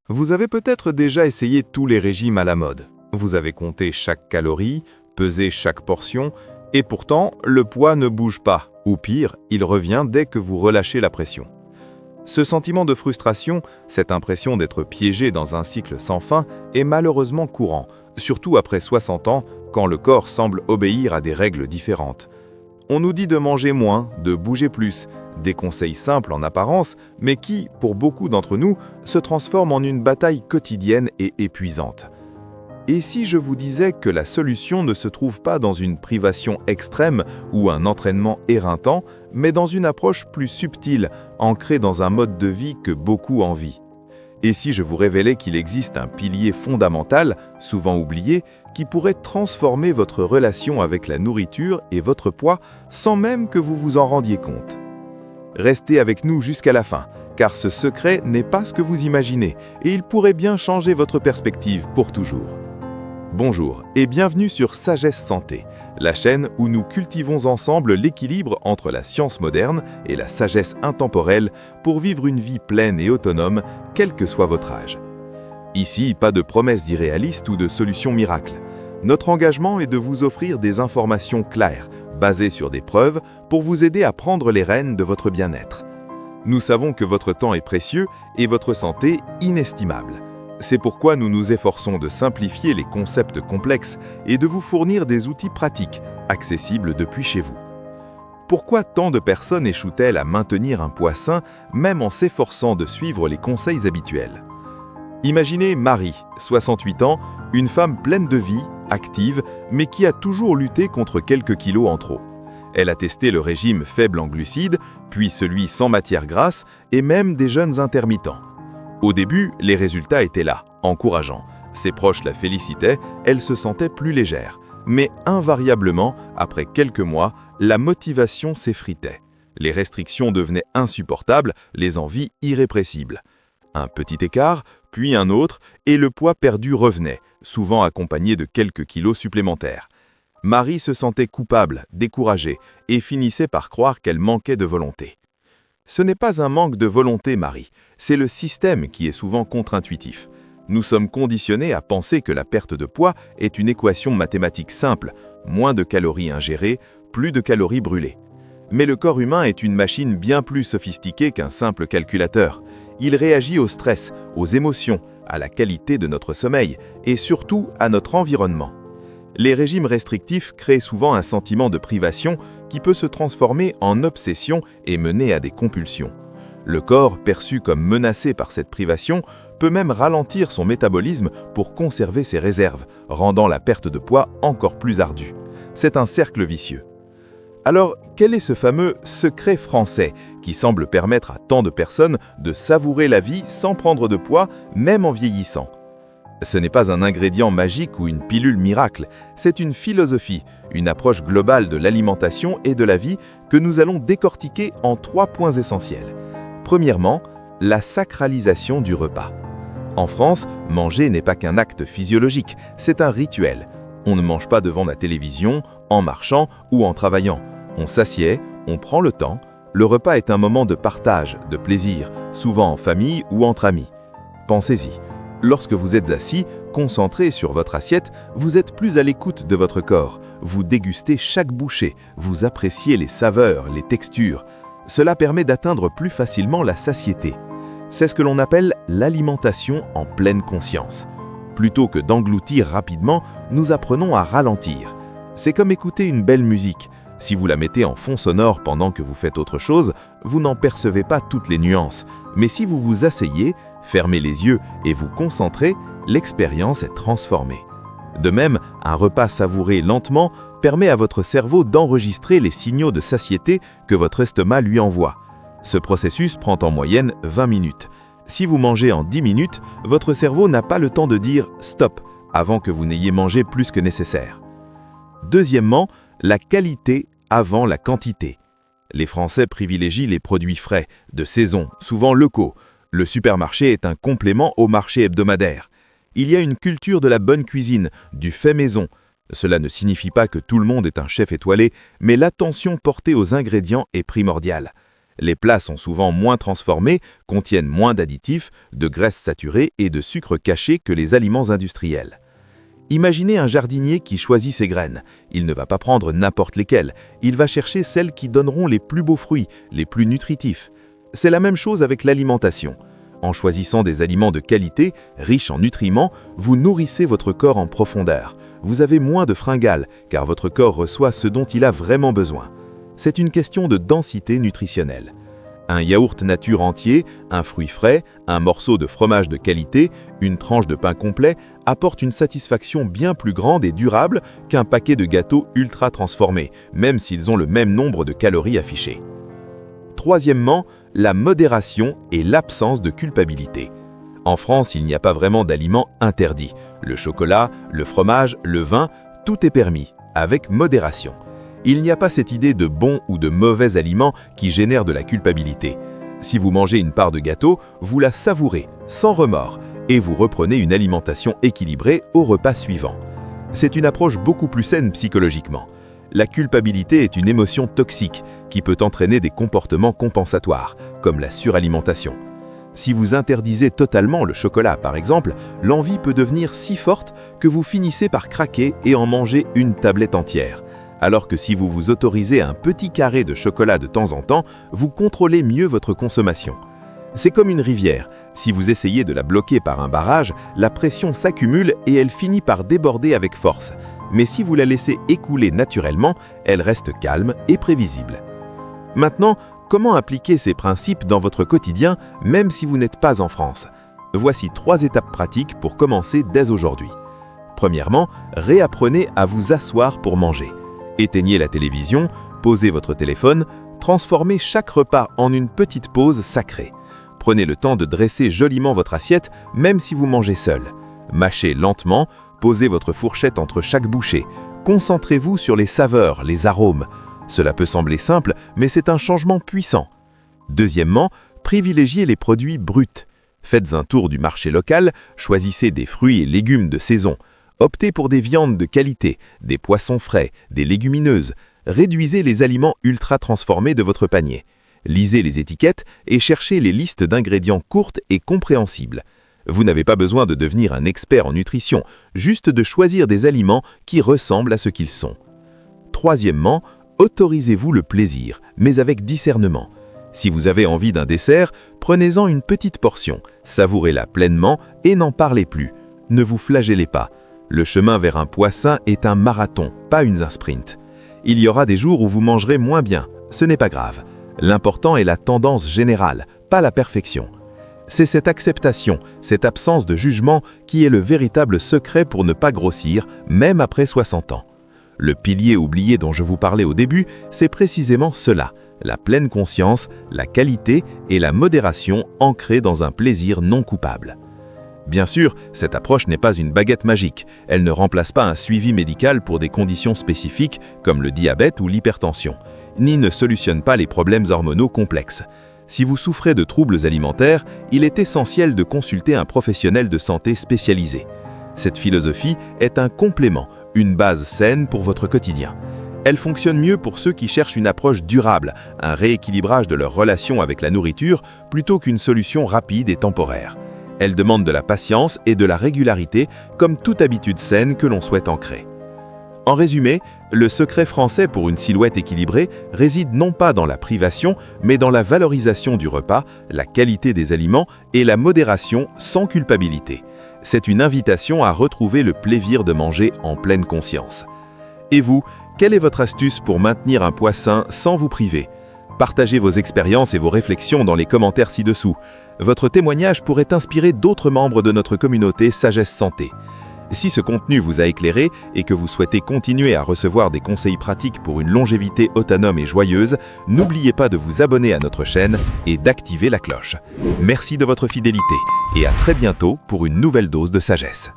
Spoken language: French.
Vous avez peut-être déjà essayé tous les régimes à la mode. Vous avez compté chaque calorie, pesé chaque portion, et pourtant, le poids ne bouge pas, ou pire, il revient dès que vous relâchez la pression. Ce sentiment de frustration, cette impression d'être piégé dans un cycle sans fin, est malheureusement courant, surtout après 60 ans, quand le corps semble obéir à des règles différentes. On nous dit de manger moins, de bouger plus, des conseils simples en apparence, mais qui, pour beaucoup d'entre nous, se transforment en une bataille quotidienne et épuisante. Et si je vous disais que la solution ne se trouve pas dans une privation extrême ou un entraînement éreintant, mais dans une approche plus subtile, ancrée dans un mode de vie que beaucoup envient? Et si je vous révélais qu'il existe un pilier fondamental, souvent oublié, qui pourrait transformer votre relation avec la nourriture et votre poids sans même que vous vous en rendiez compte? Restez avec nous jusqu'à la fin, car ce secret n'est pas ce que vous imaginez et il pourrait bien changer votre perspective pour toujours. Bonjour et bienvenue sur Sagesse Santé, la chaîne où nous cultivons ensemble l'équilibre entre la science moderne et la sagesse intemporelle pour vivre une vie pleine et autonome, quel que soit votre âge. Ici, pas de promesses irréalistes ou de solutions miracles. Notre engagement est de vous offrir des informations claires, basées sur des preuves, pour vous aider à prendre les rênes de votre bien-être. Nous savons que votre temps est précieux et votre santé inestimable. C'est pourquoi nous nous efforçons de simplifier les concepts complexes et de vous fournir des outils pratiques, accessibles depuis chez vous. Pourquoi tant de personnes échouent-elles à maintenir un poids sain, même en s'efforçant de suivre les conseils habituels? Imaginez Marie, 68 ans, une femme pleine de vie, active, mais qui a toujours lutté contre quelques kilos en trop. Elle a testé le régime faible en glucides, puis celui sans matière grasse et même des jeûnes intermittents. Au début, les résultats étaient là, encourageants. Ses proches la félicitaient, elle se sentait plus légère. Mais invariablement, après quelques mois, la motivation s'effritait. Les restrictions devenaient insupportables, les envies irrépressibles. Un petit écart, puis un autre, et le poids perdu revenait, souvent accompagné de quelques kilos supplémentaires. Marie se sentait coupable, découragée, et finissait par croire qu'elle manquait de volonté. Ce n'est pas un manque de volonté, Marie, c'est le système qui est souvent contre-intuitif. Nous sommes conditionnés à penser que la perte de poids est une équation mathématique simple, moins de calories ingérées, plus de calories brûlées. Mais le corps humain est une machine bien plus sophistiquée qu'un simple calculateur. Il réagit au stress, aux émotions, à la qualité de notre sommeil et surtout à notre environnement. Les régimes restrictifs créent souvent un sentiment de privation qui peut se transformer en obsession et mener à des compulsions. Le corps, perçu comme menacé par cette privation, peut même ralentir son métabolisme pour conserver ses réserves, rendant la perte de poids encore plus ardue. C'est un cercle vicieux. Alors, quel est ce fameux secret français qui semble permettre à tant de personnes de savourer la vie sans prendre de poids, même en vieillissant? Ce n'est pas un ingrédient magique ou une pilule miracle, c'est une philosophie, une approche globale de l'alimentation et de la vie que nous allons décortiquer en 3 points essentiels. Premièrement, la sacralisation du repas. En France, manger n'est pas qu'un acte physiologique, c'est un rituel. On ne mange pas devant la télévision, en marchant ou en travaillant. On s'assied, on prend le temps. Le repas est un moment de partage, de plaisir, souvent en famille ou entre amis. Pensez-y. Lorsque vous êtes assis, concentré sur votre assiette, vous êtes plus à l'écoute de votre corps. Vous dégustez chaque bouchée, vous appréciez les saveurs, les textures. Cela permet d'atteindre plus facilement la satiété. C'est ce que l'on appelle l'alimentation en pleine conscience. Plutôt que d'engloutir rapidement, nous apprenons à ralentir. C'est comme écouter une belle musique. Si vous la mettez en fond sonore pendant que vous faites autre chose, vous n'en percevez pas toutes les nuances. Mais si vous vous asseyez, fermez les yeux et vous concentrez, l'expérience est transformée. De même, un repas savouré lentement permet à votre cerveau d'enregistrer les signaux de satiété que votre estomac lui envoie. Ce processus prend en moyenne 20 minutes. Si vous mangez en 10 minutes, votre cerveau n'a pas le temps de dire « stop » avant que vous n'ayez mangé plus que nécessaire. Deuxièmement, la qualité avant la quantité. Les Français privilégient les produits frais, de saison, souvent locaux. Le supermarché est un complément au marché hebdomadaire. Il y a une culture de la bonne cuisine, du fait maison. Cela ne signifie pas que tout le monde est un chef étoilé, mais l'attention portée aux ingrédients est primordiale. Les plats sont souvent moins transformés, contiennent moins d'additifs, de graisses saturées et de sucres cachés que les aliments industriels. Imaginez un jardinier qui choisit ses graines. Il ne va pas prendre n'importe lesquelles, il va chercher celles qui donneront les plus beaux fruits, les plus nutritifs. C'est la même chose avec l'alimentation. En choisissant des aliments de qualité, riches en nutriments, vous nourrissez votre corps en profondeur. Vous avez moins de fringales, car votre corps reçoit ce dont il a vraiment besoin. C'est une question de densité nutritionnelle. Un yaourt nature entier, un fruit frais, un morceau de fromage de qualité, une tranche de pain complet apportent une satisfaction bien plus grande et durable qu'un paquet de gâteaux ultra transformés, même s'ils ont le même nombre de calories affichées. Troisièmement, la modération et l'absence de culpabilité. En France, il n'y a pas vraiment d'aliments interdits. Le chocolat, le fromage, le vin, tout est permis, avec modération. Il n'y a pas cette idée de bon ou de mauvais aliments qui génère de la culpabilité. Si vous mangez une part de gâteau, vous la savourez, sans remords, et vous reprenez une alimentation équilibrée au repas suivant. C'est une approche beaucoup plus saine psychologiquement. La culpabilité est une émotion toxique qui peut entraîner des comportements compensatoires, comme la suralimentation. Si vous interdisez totalement le chocolat, par exemple, l'envie peut devenir si forte que vous finissez par craquer et en manger une tablette entière. Alors que si vous vous autorisez un petit carré de chocolat de temps en temps, vous contrôlez mieux votre consommation. C'est comme une rivière. Si vous essayez de la bloquer par un barrage, la pression s'accumule et elle finit par déborder avec force. Mais si vous la laissez écouler naturellement, elle reste calme et prévisible. Maintenant, comment appliquer ces principes dans votre quotidien, même si vous n'êtes pas en France? Voici 3 étapes pratiques pour commencer dès aujourd'hui. Premièrement, réapprenez à vous asseoir pour manger. Éteignez la télévision, posez votre téléphone, transformez chaque repas en une petite pause sacrée. Prenez le temps de dresser joliment votre assiette, même si vous mangez seul. Mâchez lentement, posez votre fourchette entre chaque bouchée. Concentrez-vous sur les saveurs, les arômes. Cela peut sembler simple, mais c'est un changement puissant. Deuxièmement, privilégiez les produits bruts. Faites un tour du marché local, choisissez des fruits et légumes de saison. Optez pour des viandes de qualité, des poissons frais, des légumineuses. Réduisez les aliments ultra transformés de votre panier. Lisez les étiquettes et cherchez les listes d'ingrédients courtes et compréhensibles. Vous n'avez pas besoin de devenir un expert en nutrition, juste de choisir des aliments qui ressemblent à ce qu'ils sont. Troisièmement, autorisez-vous le plaisir, mais avec discernement. Si vous avez envie d'un dessert, prenez-en une petite portion, savourez-la pleinement et n'en parlez plus. Ne vous flagellez pas. Le chemin vers un poids sain est un marathon, pas un sprint. Il y aura des jours où vous mangerez moins bien, ce n'est pas grave. L'important est la tendance générale, pas la perfection. C'est cette acceptation, cette absence de jugement qui est le véritable secret pour ne pas grossir, même après 60 ans. Le pilier oublié dont je vous parlais au début, c'est précisément cela, la pleine conscience, la qualité et la modération ancrées dans un plaisir non coupable. Bien sûr, cette approche n'est pas une baguette magique. Elle ne remplace pas un suivi médical pour des conditions spécifiques comme le diabète ou l'hypertension, ni ne solutionne pas les problèmes hormonaux complexes. Si vous souffrez de troubles alimentaires, il est essentiel de consulter un professionnel de santé spécialisé. Cette philosophie est un complément, une base saine pour votre quotidien. Elle fonctionne mieux pour ceux qui cherchent une approche durable, un rééquilibrage de leur relation avec la nourriture plutôt qu'une solution rapide et temporaire. Elle demande de la patience et de la régularité comme toute habitude saine que l'on souhaite ancrer. En résumé, le secret français pour une silhouette équilibrée réside non pas dans la privation, mais dans la valorisation du repas, la qualité des aliments et la modération sans culpabilité. C'est une invitation à retrouver le plaisir de manger en pleine conscience. Et vous, quelle est votre astuce pour maintenir un poids sain sans vous priver? Partagez vos expériences et vos réflexions dans les commentaires ci-dessous. Votre témoignage pourrait inspirer d'autres membres de notre communauté Sagesse Santé. Si ce contenu vous a éclairé et que vous souhaitez continuer à recevoir des conseils pratiques pour une longévité autonome et joyeuse, n'oubliez pas de vous abonner à notre chaîne et d'activer la cloche. Merci de votre fidélité et à très bientôt pour une nouvelle dose de sagesse.